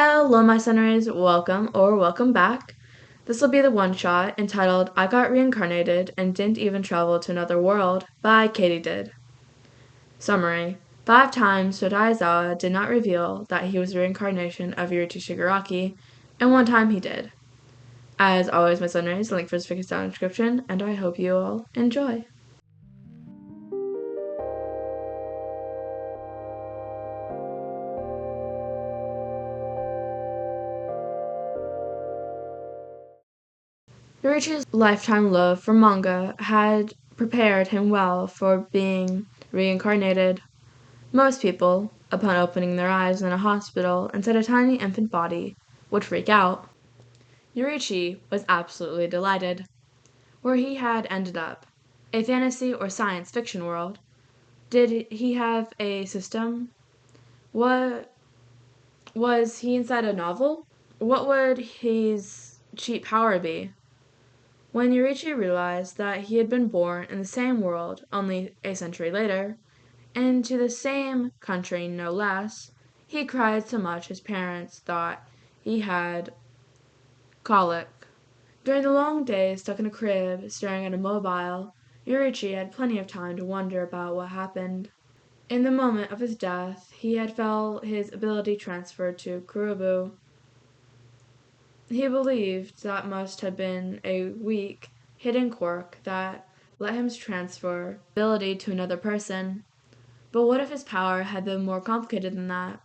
Hello, my sunrays. Welcome back. This will be the one shot entitled I Got Reincarnated and Didn't Even Travel to Another World by Katydid. Summary 5 times Shouta Aizawa did not reveal that he was a reincarnation of Yoichi Shigaraki, and 1 time he did. As always, my sunrays, the link for this fic is down in the description, and I hope you all enjoy. Yoichi's lifetime love for manga had prepared him well for being reincarnated. Most people, upon opening their eyes in a hospital inside a tiny infant body, would freak out. Yoichi was absolutely delighted. Where he had ended up, a fantasy or science fiction world. Did he have a system? What was he inside a novel? What would his cheap power be? When Yoichi realized that he had been born in the same world only a century later, and to the same country no less, he cried so much his parents thought he had colic. During the long days stuck in a crib, staring at a mobile, Yoichi had plenty of time to wonder about what happened. In the moment of his death, he had felt his ability transferred to Kurubu. He believed that must have been a weak, hidden quirk that let him transfer ability to another person. But what if his power had been more complicated than that?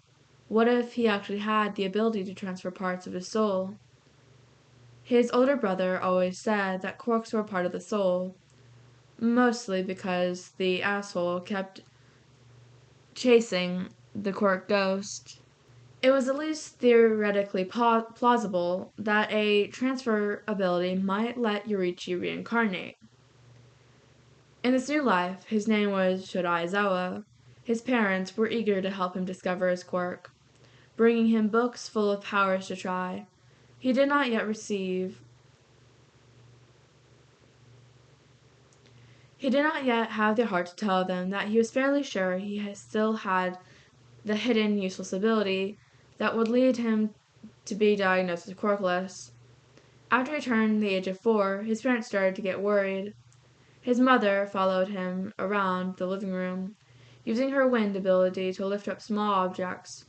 What if he actually had the ability to transfer parts of his soul? His older brother always said that quirks were part of the soul, mostly because the asshole kept chasing the quirk ghost. It was at least theoretically plausible that a transfer ability might let Yoichi reincarnate. In this new life, his name was Shouta Aizawa. His parents were eager to help him discover his quirk, bringing him books full of powers to try. He did not yet have the heart to tell them that he was fairly sure he still had the hidden useless ability that would lead him to be diagnosed as quirkless. After he turned the age of 4, his parents started to get worried. His mother followed him around the living room, using her wind ability to lift up small objects.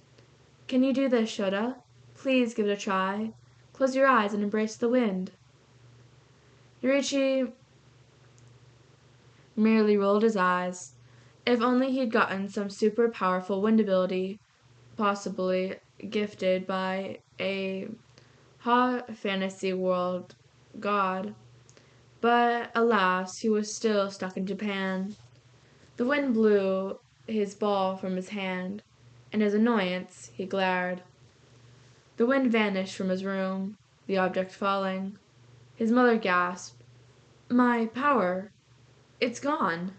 Can you do this, Shouta? Please give it a try. Close your eyes and embrace the wind. Yoichi merely rolled his eyes. If only he'd gotten some super powerful wind ability, possibly gifted by a hot fantasy world god. But alas, he was still stuck in Japan. The wind blew his ball from his hand. In his annoyance, he glared. The wind vanished from his room, the object falling. His mother gasped, "My power! It's gone!"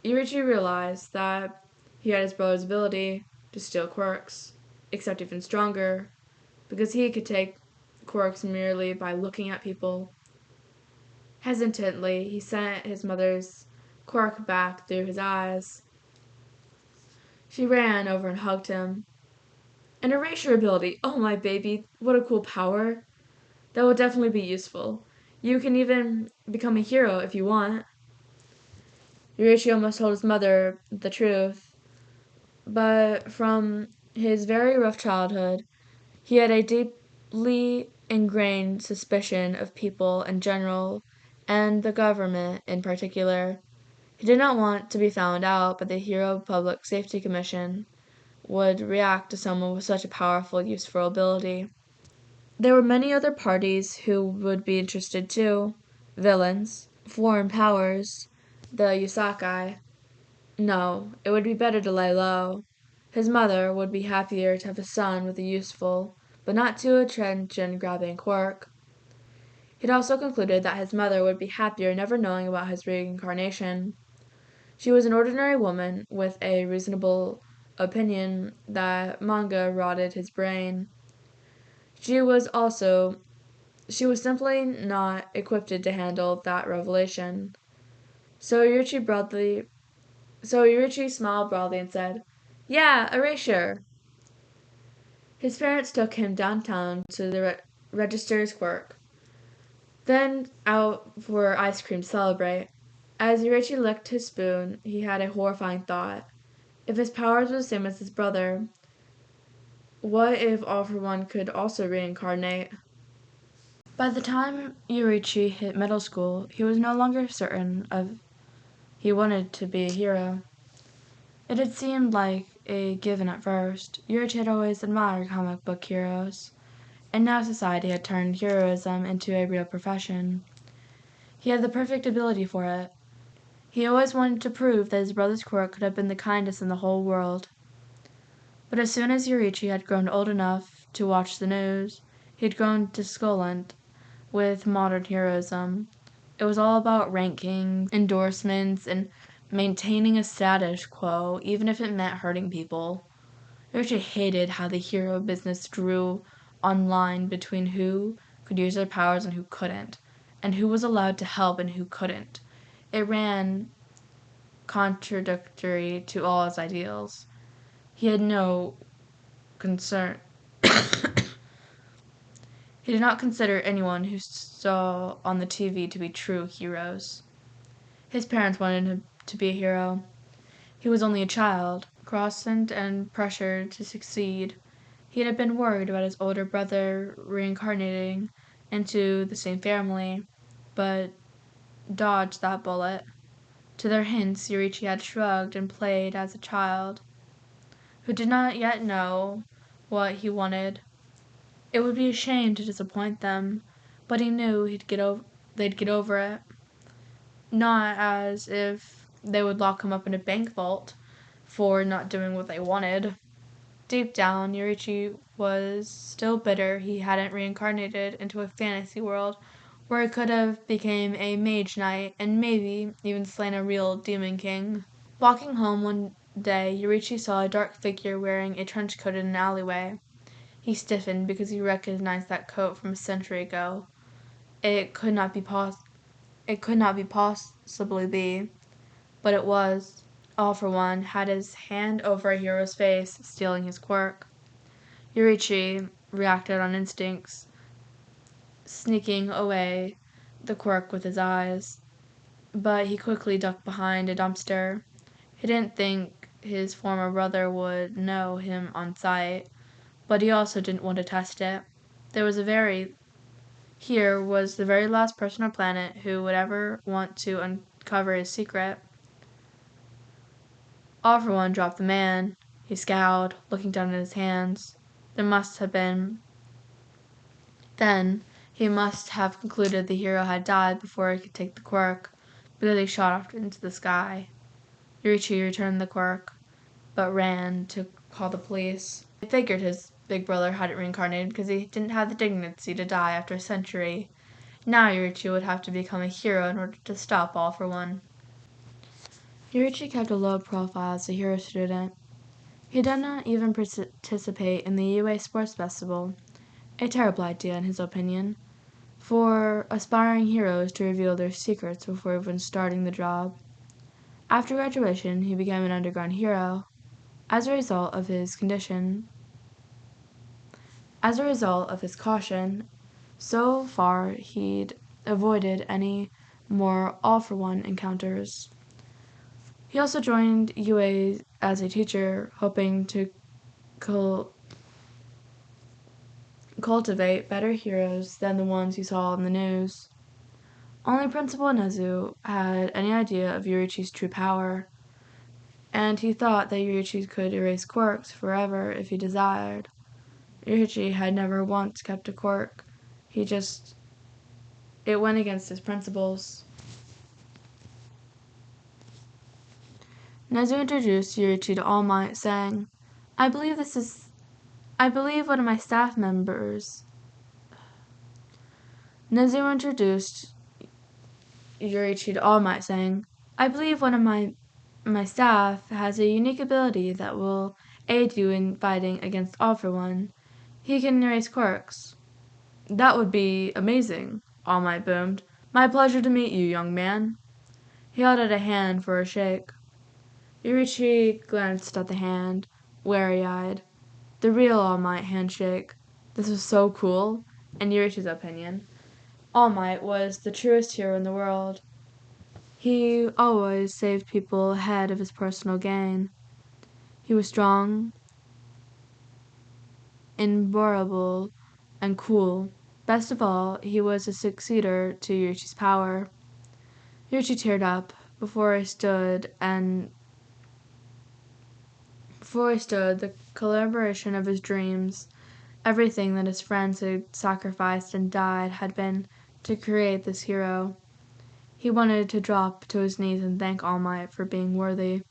Yoichi realized that he had his brother's ability to steal quirks, except even stronger, because he could take quirks merely by looking at people. Hesitantly, he sent his mother's quirk back through his eyes. She ran over and hugged him. An erasure ability! Oh, my baby, what a cool power! That will definitely be useful. You can even become a hero if you want. Yoichi almost told his mother the truth, but from his very rough childhood, he had a deeply ingrained suspicion of people in general, and the government in particular. He did not want to be found out by the Hero Public Safety Commission would react to someone with such a powerful, useful ability. There were many other parties who would be interested too. Villains, foreign powers, the Yusakai. No, it would be better to lay low. His mother would be happier to have a son with a useful, but not too attention-grabbing quirk. He'd also concluded that his mother would be happier never knowing about his reincarnation. She was an ordinary woman with a reasonable opinion that manga rotted his brain. She was simply not equipped to handle that revelation. So Yoichi smiled broadly and said, "Yeah, erasure." His parents took him downtown to the register his quirk, then out for ice cream to celebrate. As Yoichi licked his spoon, he had a horrifying thought. If his powers were the same as his brother, what if All for One could also reincarnate? By the time Yoichi hit middle school, he was no longer certain of he wanted to be a hero. It had seemed like a given at first. Yoichi had always admired comic book heroes, and now society had turned heroism into a real profession. He had the perfect ability for it. He always wanted to prove that his brother's quirk could have been the kindest in the whole world. But as soon as Yoichi had grown old enough to watch the news, he had grown discontent with modern heroism. It was all about ranking, endorsements, and maintaining a status quo, even if it meant hurting people. Yoichi hated how the hero business drew on line between who could use their powers and who couldn't, and who was allowed to help and who couldn't. It ran contradictory to all his ideals. He had no concern. He did not consider anyone who saw on the TV to be true heroes. His parents wanted him to be a hero. He was only a child, crossed and pressured to succeed. He had been worried about his older brother reincarnating into the same family, but dodged that bullet. To their hints, Yoichi had shrugged and played as a child who did not yet know what he wanted. It would be a shame to disappoint them, but he knew they'd get over it. Not as if they would lock him up in a bank vault for not doing what they wanted. Deep down, Yoichi was still bitter he hadn't reincarnated into a fantasy world where he could have become a mage knight and maybe even slain a real demon king. Walking home one day, Yoichi saw a dark figure wearing a trench coat in an alleyway. He stiffened because he recognized that coat from a century ago. It could not possibly be, but it was. All for One had his hand over a hero's face, stealing his quirk. Yoichi reacted on instincts, sneaking away the quirk with his eyes, but he quickly ducked behind a dumpster. He didn't think his former brother would know him on sight, but he also didn't want to test it. Here was the very last person on planet who would ever want to uncover his secret. All for One dropped the man. He scowled, looking down at his hands. Then he must have concluded the hero had died before he could take the quirk, because he shot off into the sky. Yoichi returned the quirk, but ran to call the police. They figured his big brother hadn't reincarnated because he didn't have the dignity to die after a century. Now Yoichi would have to become a hero in order to stop All for One. Yoichi kept a low profile as a hero student. He did not even participate in the UA Sports Festival, a terrible idea in his opinion, for aspiring heroes to reveal their secrets before even starting the job. After graduation, he became an underground hero. As a result of his caution, so far he'd avoided any more all-for-one encounters. He also joined UA as a teacher, hoping to cultivate better heroes than the ones he saw in the news. Only Principal Nezu had any idea of Yoichi's true power, and he thought that Yoichi could erase quirks forever if he desired. Yoichi had never once kept a quirk. It went against his principles. Nezu introduced Yoichi to All Might, saying, I believe one of my staff members. Nezu introduced Yoichi to All Might, saying, I believe one of my staff has a unique ability that will aid you in fighting against All for One. He can erase quirks. That would be amazing, All Might boomed. My pleasure to meet you, young man. He held out a hand for a shake. Yoichi glanced at the hand, wary-eyed. The real All Might handshake. This was so cool. In Yoichi's opinion, All Might was the truest hero in the world. He always saved people ahead of his personal gain. He was strong, invulnerable, and cool. Best of all, he was a successor to Yoichi's power. Yoichi teared up before he stood the collaboration of his dreams. Everything that his friends had sacrificed and died had been to create this hero. He wanted to drop to his knees and thank All Might for being worthy.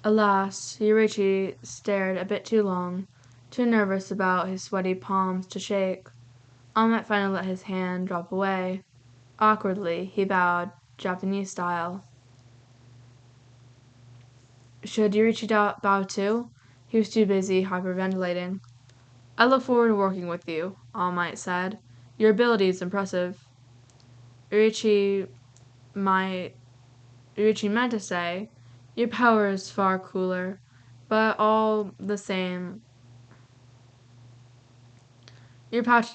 Alas, Yoichi stared a bit too long, too nervous about his sweaty palms to shake. All Might finally let his hand drop away. Awkwardly, he bowed, Japanese style. Should Yoichi bow too? He was too busy hyperventilating. I look forward to working with you, All Might said. Your ability is impressive. Yoichi meant to say, your power is far cooler, but all the same, your pouch.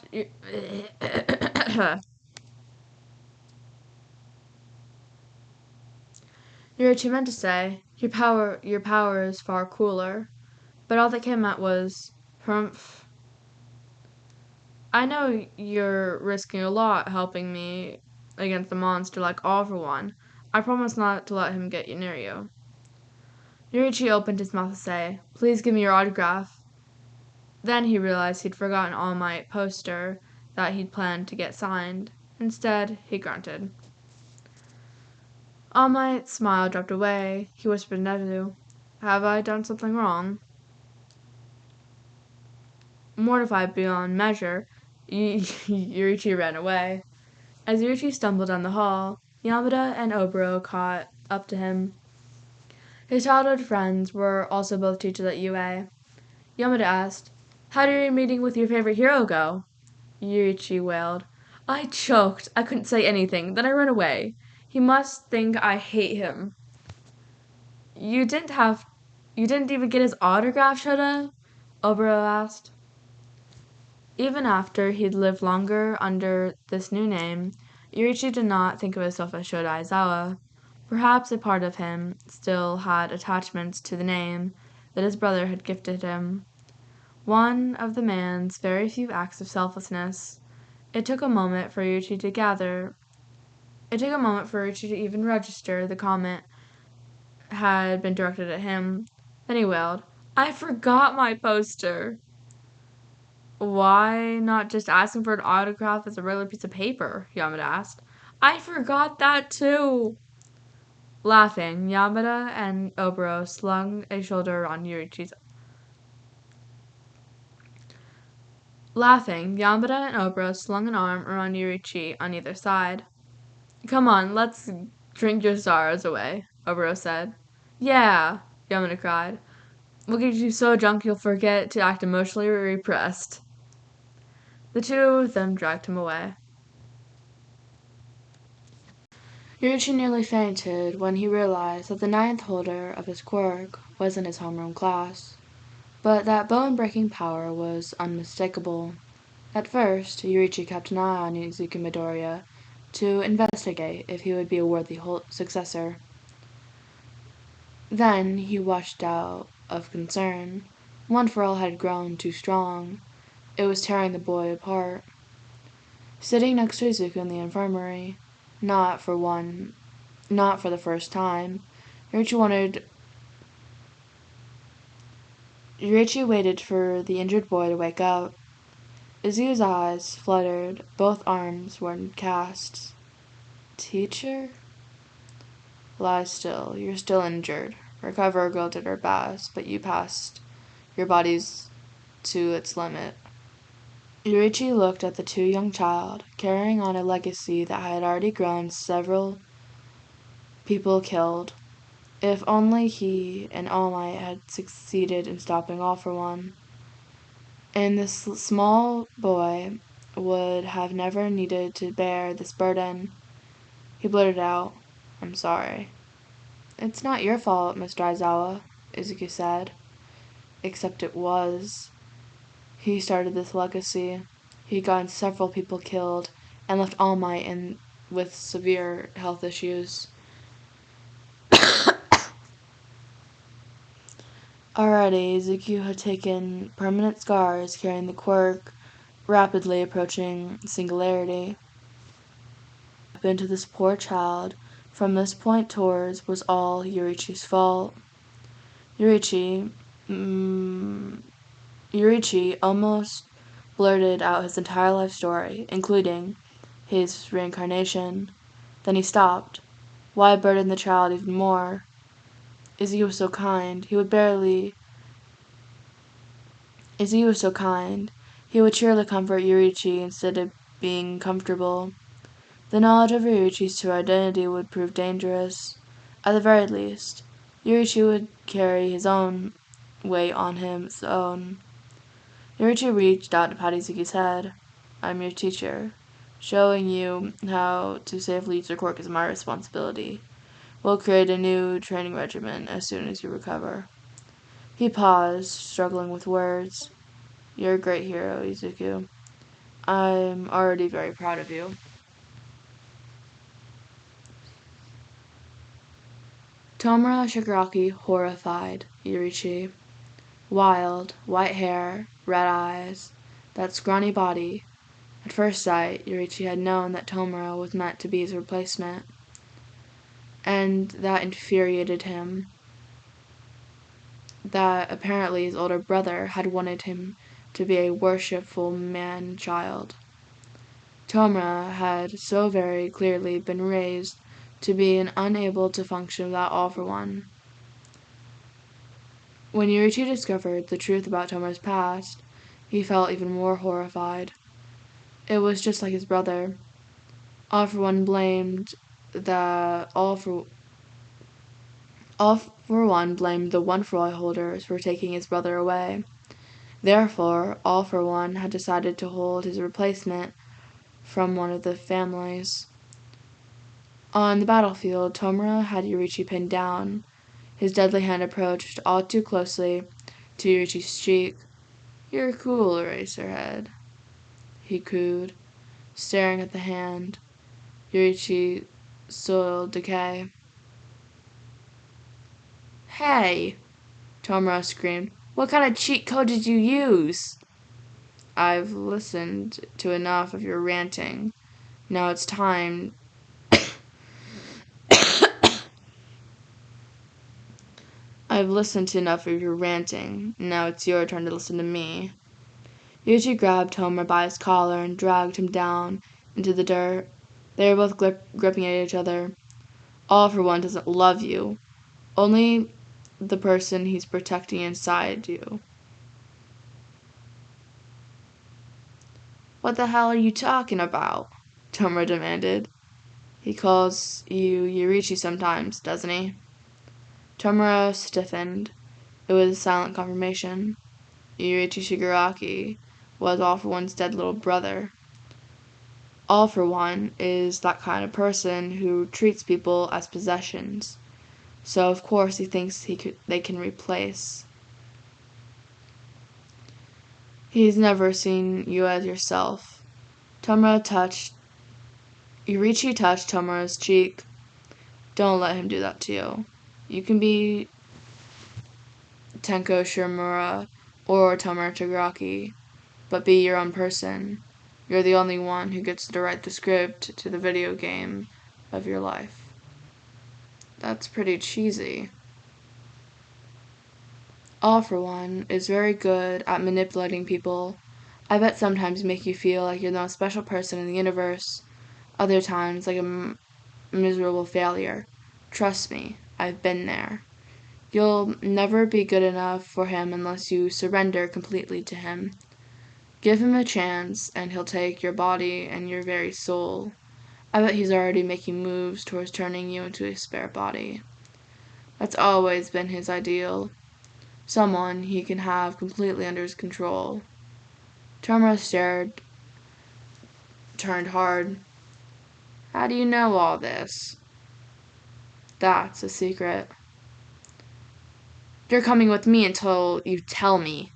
Yoichi meant to say, your power is far cooler, but all that came out was, humph. I know you're risking a lot helping me against the monster like all for one. I promise not to let him get near you. Yoichi opened his mouth to say, please give me your autograph. Then he realized he'd forgotten All Might poster that he'd planned to get signed. Instead, he grunted. All Might's smile dropped away. He whispered to Nezu, have I done something wrong? Mortified beyond measure, Yoichi ran away. As Yoichi stumbled down the hall, Yamada and Oboro caught up to him. His childhood friends were also both teachers at UA. Yamada asked, how did your meeting with your favorite hero go? Yoichi wailed. I choked. I couldn't say anything. Then I ran away. He must think I hate him. You didn't even get his autograph, Shouta? Oboro asked. Even after he'd lived longer under this new name, Yoichi did not think of himself as Shouta Aizawa. Perhaps a part of him still had attachments to the name that his brother had gifted him. One of the man's very few acts of selflessness. It took a moment for Yoichi to even register the comment had been directed at him. Then he wailed, I forgot my poster. Why not just ask him for an autograph as a regular piece of paper? Yamada asked. I forgot that too. Laughing, Yamada and Oboro slung a shoulder around Yoichi's. Laughing, Yamada and Oboro slung an arm around Yoichi on either side. Come on, let's drink your sorrows away, Oboro said. Yeah, Yamada cried. We'll get you so drunk you'll forget to act emotionally repressed. The two of them dragged him away. Yoichi nearly fainted when he realized that the ninth holder of his quirk wasn't his homeroom class, but that bone-breaking power was unmistakable. At first, Yoichi kept an eye on Izuku Midoriya to investigate if he would be a worthy successor. Then he washed out of concern. One for All had grown too strong. It was tearing the boy apart. Sitting next to Izuku in the infirmary, not for the first time, Yoichi waited for the injured boy to wake up. Izuku's eyes fluttered, both arms were in casts. Teacher? Lie still, you're still injured. Recover girl did her best, but you passed your body's to its limit. Yoichi looked at the too young child, carrying on a legacy that had already grown several people killed. If only he and All Might had succeeded in stopping All for One. And this small boy would have never needed to bear this burden. He blurted out, I'm sorry. It's not your fault, Mr. Aizawa, Izuku said. except it was. He started this legacy. He gotten several people killed and left All Might with severe health issues. Already, Zuko had taken permanent scars carrying the quirk, rapidly approaching singularity. Happened to this poor child from this point towards was all Yoichi's fault. Yoichi almost blurted out his entire life story, including his reincarnation. Then he stopped. Why burden the child even more? Izzy was so kind. He would surely comfort Yoichi instead of being comfortable. The knowledge of Yoichi's true identity would prove dangerous. At the very least, Yoichi would carry his own weight on his own. Yoichi reached out to pat Izuki's head. I'm your teacher. Showing you how to safely use your quirk is my responsibility. We'll create a new training regimen as soon as you recover. He paused, struggling with words. You're a great hero, Izuku. I'm already very proud of you. Tomura Shigaraki horrified Yoichi. Wild, white hair, red eyes, that scrawny body. At first sight, Yoichi had known that Tomura was meant to be his replacement, and that infuriated him. That apparently his older brother had wanted him to be a worshipful man-child. Tomura had so very clearly been raised to be unable to function without All for One. When Yoichi discovered the truth about Tomura's past, he felt even more horrified. It was just like his brother. All for One blamed the One for All holders for taking his brother away. Therefore, All for One had decided to hold his replacement from one of the families. On the battlefield, Tomura had Yoichi pinned down. His deadly hand approached all too closely to Yoichi's cheek. You're cool, Eraserhead, he cooed, staring at the hand. Yoichi soiled decay. Hey, Tomura screamed. What kind of cheat code did you use? I've listened to enough of your ranting. Now it's time. I've listened to enough of your ranting. Now it's your turn to listen to me. Yoichi grabbed Tomura by his collar and dragged him down into the dirt. They were both gripping at each other. All for One doesn't love you. Only the person he's protecting inside you. What the hell are you talking about? Tomura demanded. He calls you Yoichi sometimes, doesn't he? Tomura stiffened. It was a silent confirmation. Yoichi Shigaraki was All for One's dead little brother. All for One is that kind of person who treats people as possessions. So of course he thinks they can replace. He's never seen you as yourself. Yoichi touched Tomura's cheek. Don't let him do that to you. You can be Tenko Shimura or Tomura Shigaraki, but be your own person. You're the only one who gets to write the script to the video game of your life. That's pretty cheesy. All for One is very good at manipulating people. I bet sometimes make you feel like you're the most special person in the universe. Other times like a miserable failure. Trust me, I've been there. You'll never be good enough for him unless you surrender completely to him. Give him a chance, and he'll take your body and your very soul. I bet he's already making moves towards turning you into a spare body. That's always been his ideal. Someone he can have completely under his control. Tomura turned hard. How do you know all this? That's a secret. You're coming with me until you tell me.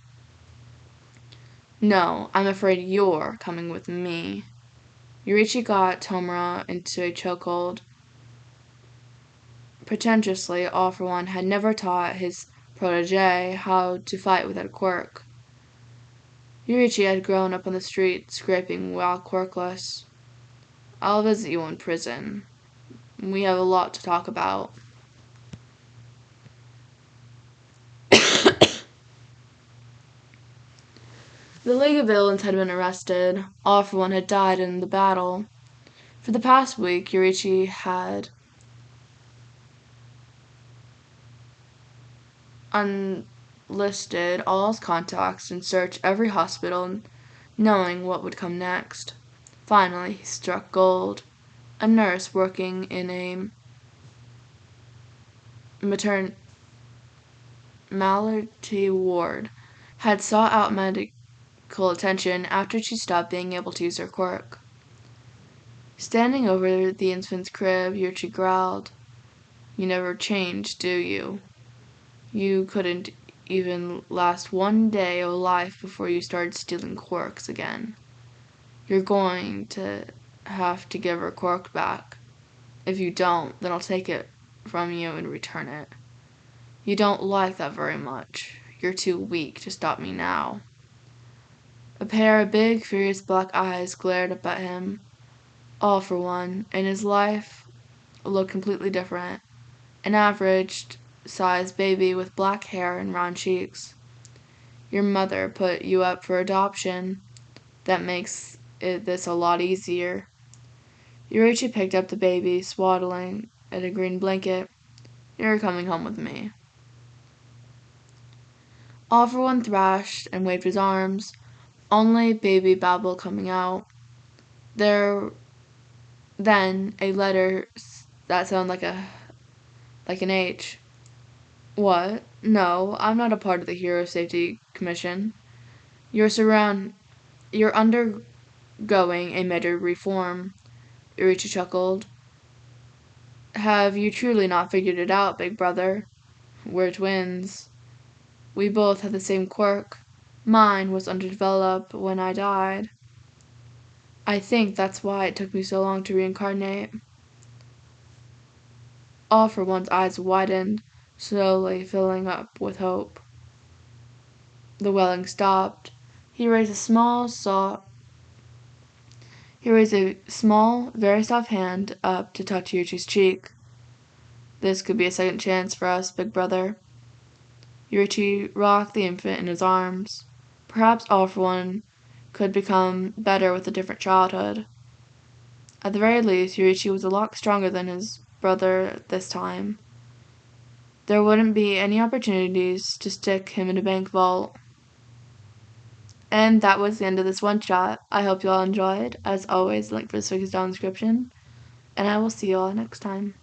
No, I'm afraid you're coming with me. Yoichi got Tomura into a chokehold. Pretentiously, All for One had never taught his protege how to fight without a quirk. Yoichi had grown up on the street, scraping while quirkless. I'll visit you in prison. We have a lot to talk about. The League of Villains had been arrested. All for One had died in the battle. For the past week, Yoichi had unlisted all his contacts and searched every hospital, knowing what would come next. Finally, he struck gold. A nurse working in a maternity ward had sought out medical attention after she stopped being able to use her quirk. Standing over the infant's crib, Yoichi growled, "You never change, do you? You couldn't even last one day of life before you started stealing quirks again. You're going to have to give her quirk back. If you don't, then I'll take it from you and return it. You don't like that very much. You're too weak to stop me now." A pair of big, furious black eyes glared up at him. All for One, and his life looked completely different. An average-sized baby with black hair and round cheeks. Your mother put you up for adoption. That makes this a lot easier. Yoichi picked up the baby, swaddling in a green blanket. You're coming home with me. All for One thrashed and waved his arms, only baby babble coming out. Then a letter that sounded like an H. What? No, I'm not a part of the Hero Safety Commission. You're undergoing a major reform. Yoichi chuckled. Have you truly not figured it out, big brother? We're twins. We both had the same quirk. Mine was underdeveloped when I died. I think that's why it took me so long to reincarnate. All for One's eyes widened, slowly filling up with hope. The welling stopped. He raised a small, very soft hand up to touch Yuchi's cheek. This could be a second chance for us, big brother. Yoichi rocked the infant in his arms. Perhaps All for One could become better with a different childhood. At the very least, Yoichi was a lot stronger than his brother this time. There wouldn't be any opportunities to stick him in a bank vault. And that was the end of this one shot. I hope you all enjoyed. As always, link for this week is down in the description. And I will see you all next time.